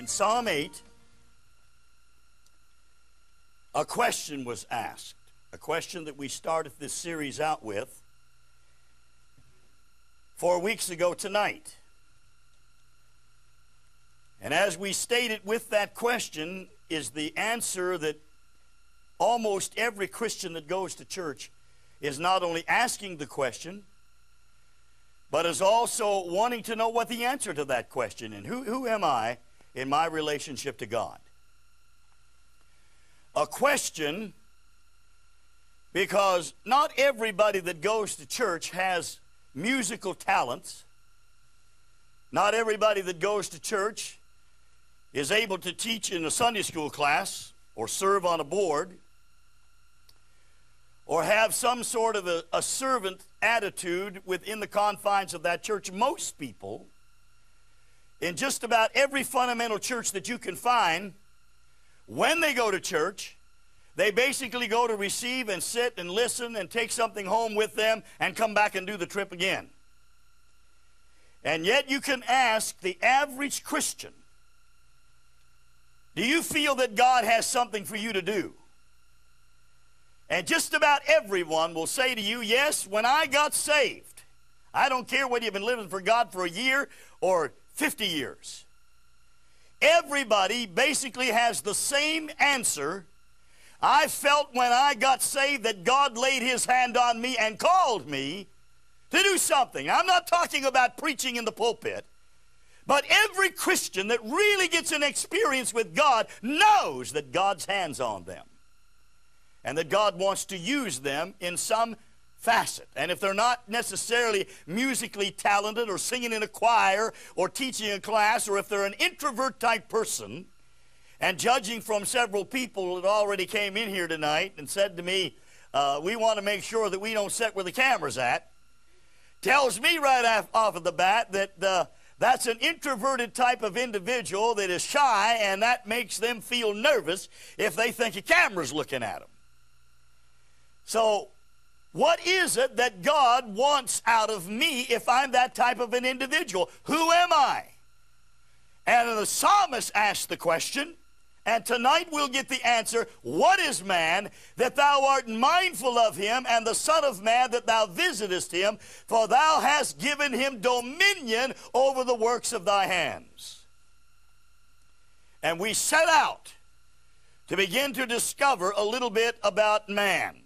In Psalm 8, a question was asked, a question that we started this series out with 4 weeks ago tonight. And as we stated with that question is the answer that almost every Christian that goes to church is not only asking the question, but is also wanting to know what the answer to that question is. Who am I in my relationship to God? A question, because not everybody that goes to church has musical talents. Not everybody that goes to church is able to teach in a Sunday school class or serve on a board or have some sort of a servant attitude within the confines of that church. Most people, in just about every fundamental church that you can find, when they go to church, they basically go to receive and sit and listen and take something home with them and come back and do the trip again. And yet you can ask the average Christian, do you feel that God has something for you to do? And just about everyone will say to you, yes, when I got saved, I don't care whether you've been living for God for a year or 50 years. Everybody basically has the same answer. I felt when I got saved that God laid His hand on me and called me to do something. I'm not talking about preaching in the pulpit, but every Christian that really gets an experience with God knows that God's hand's on them and that God wants to use them in some facet. And if they're not necessarily musically talented or singing in a choir or teaching a class, or if they're an introvert type person, and judging from several people that already came in here tonight and said to me, we want to make sure that we don't sit where the camera's at, tells me right off of the bat that that's an introverted type of individual that is shy, and that makes them feel nervous if they think a camera's looking at them. So what is it that God wants out of me if I'm that type of an individual? Who am I? And the psalmist asked the question, and tonight we'll get the answer. What is man that thou art mindful of him, and the son of man that thou visitest him? For thou hast given him dominion over the works of thy hands. And we set out to begin to discover a little bit about man.